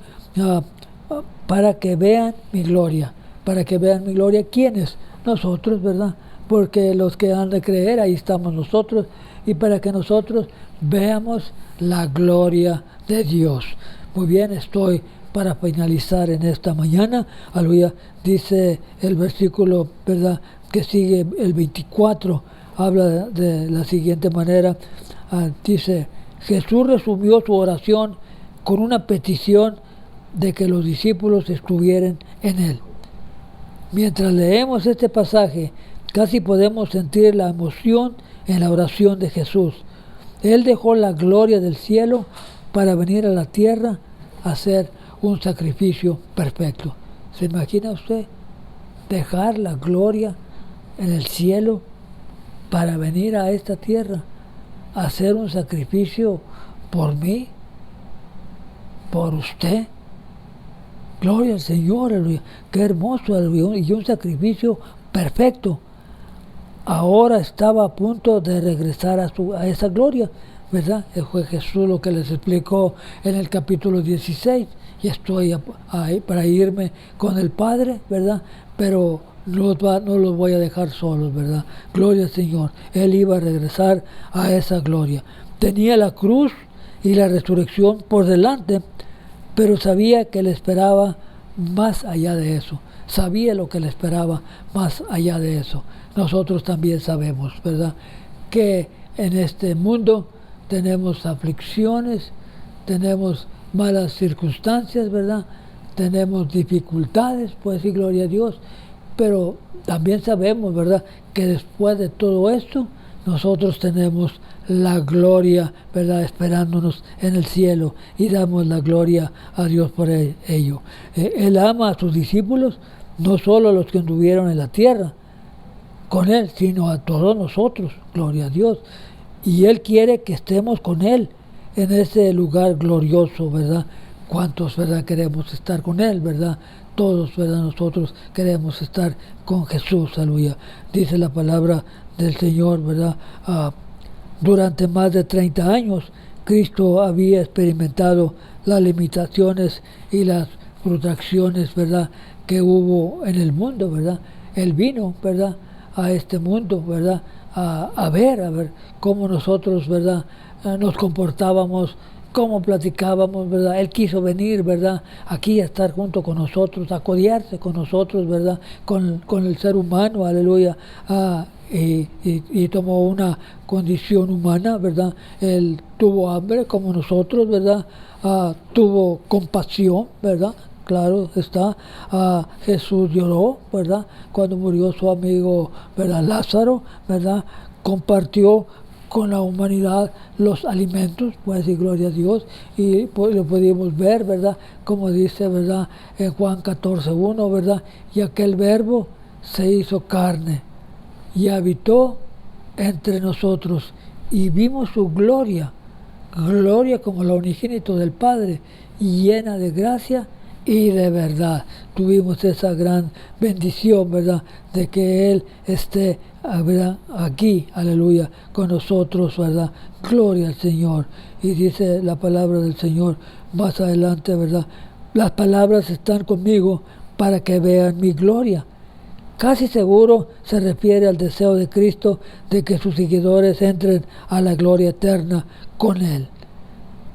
Para que vean mi gloria. Para que vean mi gloria, ¿quiénes? Nosotros, ¿verdad? Porque los que han de creer, ahí estamos nosotros, y para que nosotros veamos la gloria de Dios. Muy bien, estoy para finalizar en esta mañana. Aleluya. Dice el versículo, ¿verdad?, que sigue, el 24, habla de la siguiente manera. Dice, Jesús resumió su oración con una petición de que los discípulos estuvieran en él. Mientras leemos este pasaje, casi podemos sentir la emoción en la oración de Jesús. Él dejó la gloria del cielo para venir a la tierra a hacer un sacrificio perfecto. ¿Se imagina usted dejar la gloria en el cielo para venir a esta tierra a hacer un sacrificio por mí, por usted? Gloria al Señor, aleluya. Qué hermoso, aleluya. Y un sacrificio perfecto. Ahora estaba a punto de regresar a esa gloria, ¿verdad? Fue Jesús lo que les explicó en el capítulo 16. Y estoy ahí para irme con el Padre, ¿verdad? Pero no los voy a dejar solos, ¿verdad? Gloria al Señor. Él iba a regresar a esa gloria. Tenía la cruz y la resurrección por delante, pero sabía que le esperaba más allá de eso. Sabía lo que le esperaba más allá de eso. Nosotros también sabemos, ¿verdad?, que en este mundo tenemos aflicciones, tenemos malas circunstancias, ¿verdad? Tenemos dificultades, pues sí, gloria a Dios, pero también sabemos, ¿verdad?, que después de todo esto, nosotros tenemos la gloria, ¿verdad?, esperándonos en el cielo, y damos la gloria a Dios por ello. Él ama a sus discípulos, no solo a los que anduvieron en la tierra con Él, sino a todos nosotros, gloria a Dios. Y Él quiere que estemos con Él en ese lugar glorioso, ¿verdad? ¿Cuántos, verdad, queremos estar con Él, verdad? Todos, ¿verdad? Nosotros queremos estar con Jesús, aleluya. Dice la palabra del Señor, ¿verdad? Durante más de 30 años, Cristo había experimentado las limitaciones y las frustraciones, ¿verdad?, que hubo en el mundo, ¿verdad? Él vino, ¿verdad?, a este mundo, ¿verdad?, a ver cómo nosotros, ¿verdad?, nos comportábamos, cómo platicábamos, ¿verdad? Él quiso venir, ¿verdad?, aquí a estar junto con nosotros, a codearse con nosotros, ¿verdad?, con el ser humano, aleluya, y tomó una condición humana, ¿verdad? Él tuvo hambre como nosotros, ¿verdad? Tuvo compasión, ¿verdad? claro está. Jesús lloró, ¿verdad? Cuando murió su amigo, ¿verdad? Lázaro, ¿verdad? Compartió con la humanidad los alimentos, puede decir gloria a Dios, y pues, lo pudimos ver, ¿verdad? Como dice, ¿verdad? En Juan 14:1, ¿verdad? Y aquel verbo se hizo carne y habitó entre nosotros y vimos su gloria, gloria como la unigénito del Padre, llena de gracia y de verdad. Tuvimos esa gran bendición, ¿verdad? De que Él esté, ¿verdad? Aquí, aleluya, con nosotros, ¿verdad? Gloria al Señor. Y dice la palabra del Señor más adelante, ¿verdad? Las palabras están conmigo para que vean mi gloria. Casi seguro se refiere al deseo de Cristo de que sus seguidores entren a la gloria eterna con Él.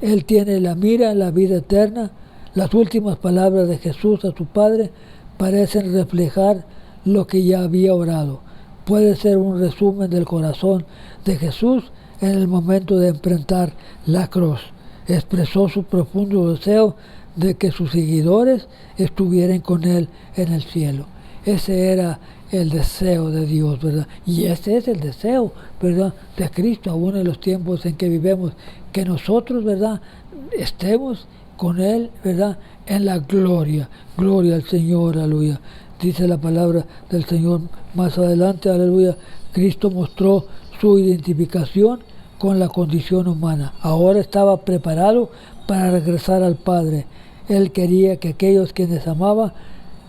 Él tiene la mira en la vida eterna. Las últimas palabras de Jesús a su Padre parecen reflejar lo que ya había orado. Puede ser un resumen del corazón de Jesús en el momento de enfrentar la cruz. Expresó su profundo deseo de que sus seguidores estuvieran con Él en el cielo. Ese era el deseo de Dios, ¿verdad? Y ese es el deseo, ¿verdad?, de Cristo, aún en los tiempos en que vivimos, que nosotros, ¿verdad?, estemos con Él, ¿verdad?, en la gloria. Gloria al Señor, aleluya. Dice la palabra del Señor más adelante, aleluya. Cristo mostró su identificación con la condición humana. Ahora estaba preparado para regresar al Padre. Él quería que aquellos quienes amaba,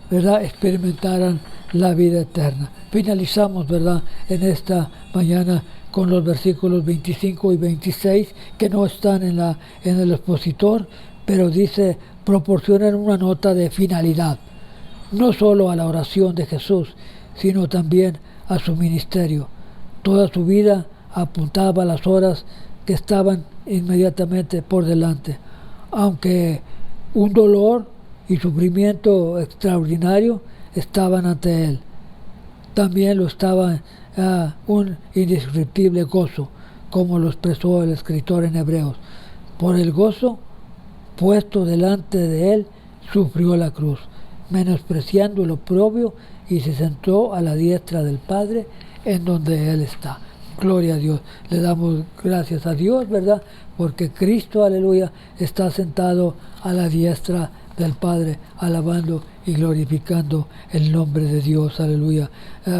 ¿verdad?, experimentaran la vida eterna. Finalizamos, ¿verdad?, en esta mañana con los versículos 25 y 26 que no están en el expositor, pero dice, proporcionan una nota de finalidad, no solo a la oración de Jesús, sino también a su ministerio. Toda su vida apuntaba a las horas que estaban inmediatamente por delante. Aunque un dolor y sufrimiento extraordinario estaban ante él, también lo estaba un indescriptible gozo, como lo expresó el escritor en Hebreos. Por el gozo puesto delante de él, sufrió la cruz, menospreciando el oprobio, y se sentó a la diestra del Padre, en donde Él está. Gloria a Dios. Le damos gracias a Dios, ¿verdad? Porque Cristo, aleluya, está sentado a la diestra del Padre, alabando y glorificando el nombre de Dios, aleluya.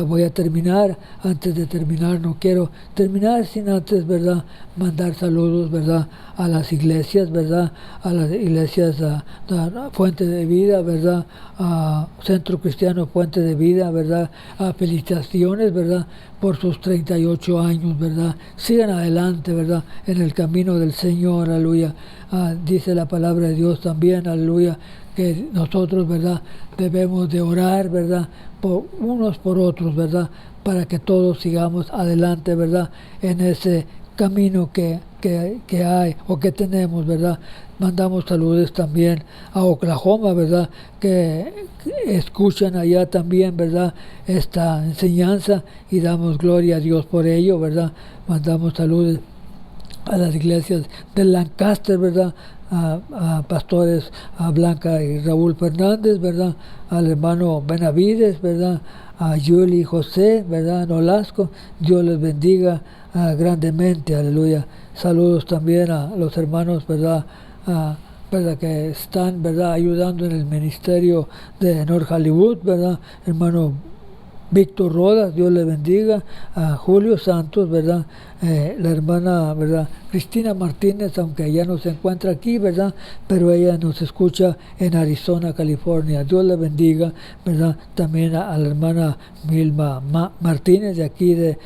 Voy a terminar. Antes de terminar, no quiero terminar sin antes, ¿verdad?, mandar saludos, ¿verdad?, a las iglesias, ¿verdad?, a las iglesias Fuente de Vida, ¿verdad?, a Centro Cristiano Fuente de Vida, ¿verdad?, a felicitaciones, ¿verdad?, por sus 38 años, ¿verdad? Sigan adelante, ¿verdad?, en el camino del Señor, aleluya. Dice la palabra de Dios también, aleluya, que nosotros, ¿verdad?, debemos de orar, ¿verdad?, unos por otros, ¿verdad?, para que todos sigamos adelante, ¿verdad?, en ese camino que hay o que tenemos, ¿verdad? Mandamos saludos también a Oklahoma, ¿verdad?, que escuchan allá también, ¿verdad?, esta enseñanza, y damos gloria a Dios por ello, ¿verdad? Mandamos saludos a las iglesias de Lancaster, ¿verdad?, a pastores, a Blanca y Raúl Fernández, ¿verdad?, al hermano Benavides, ¿verdad?, a Yuli y José, ¿verdad?, Nolasco. Dios les bendiga grandemente, aleluya. Saludos también a los hermanos, ¿verdad?, ¿verdad?, que están, ¿verdad?, ayudando en el ministerio de North Hollywood, ¿verdad?, hermano Víctor Rodas, Dios le bendiga, a Julio Santos, ¿verdad?, la hermana, ¿verdad?, Cristina Martínez, aunque ella no se encuentra aquí, ¿verdad?, pero ella nos escucha en Arizona, California. Dios le bendiga, ¿verdad?, también a la hermana Milma Martínez, de aquí de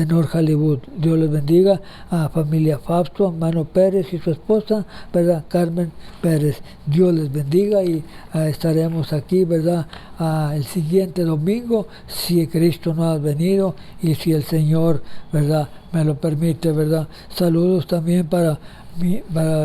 North Hollywood. Dios les bendiga, a familia Fausto, hermano Pérez y su esposa, ¿verdad?, Carmen Pérez. Dios les bendiga, y estaremos aquí, ¿verdad?, el siguiente domingo, si Cristo no ha venido y si el Señor, ¿verdad?, me lo permite, ¿verdad? Saludos también para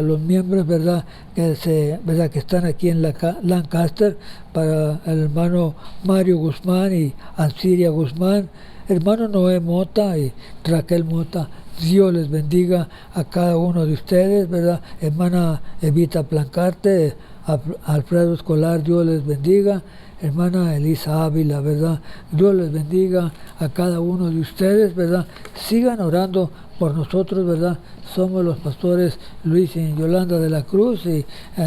los miembros, ¿verdad?, ¿verdad?, que están aquí en Lancaster, para el hermano Mario Guzmán y Ansiria Guzmán, hermano Noé Mota y Raquel Mota. Dios les bendiga a cada uno de ustedes, ¿verdad? Hermana Evita Plancarte, Alfredo Escolar, Dios les bendiga. Hermana Elisa Ávila, ¿verdad? Dios les bendiga a cada uno de ustedes, ¿verdad? Sigan orando por nosotros, ¿verdad? Somos los pastores Luis y Yolanda de la Cruz y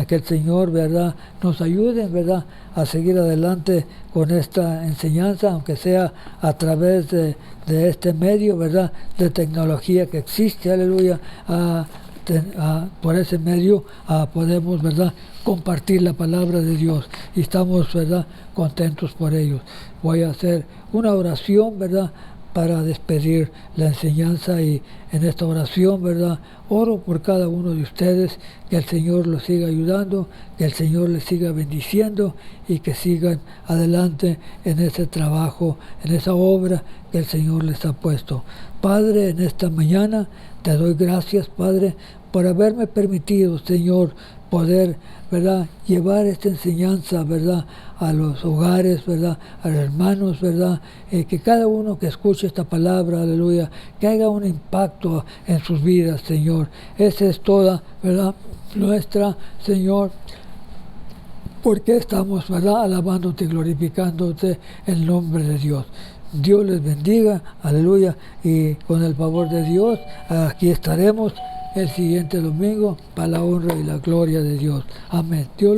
que el Señor, ¿verdad?, nos ayude, ¿verdad?, a seguir adelante con esta enseñanza, aunque sea a través de este medio, ¿verdad?, de tecnología que existe, aleluya. Por ese medio podemos, ¿verdad?, compartir la palabra de Dios y estamos, ¿verdad?, contentos por ello. Voy a hacer una oración, ¿verdad?, para despedir la enseñanza y en esta oración, ¿verdad?, oro por cada uno de ustedes, que el Señor los siga ayudando, que el Señor les siga bendiciendo y que sigan adelante en ese trabajo, en esa obra que el Señor les ha puesto. Padre, en esta mañana te doy gracias, Padre, por haberme permitido, Señor, poder, ¿verdad?, llevar esta enseñanza, ¿verdad?, a los hogares, ¿verdad?, a los hermanos, ¿verdad?, que cada uno que escuche esta palabra, aleluya, que haga un impacto en sus vidas, Señor. Esa es toda, ¿verdad?, nuestra, Señor, porque estamos, ¿verdad?, alabándote, glorificándote en nombre de Dios. Dios les bendiga, aleluya, y con el favor de Dios, aquí estaremos el siguiente domingo para la honra y la gloria de Dios. Amén. Dios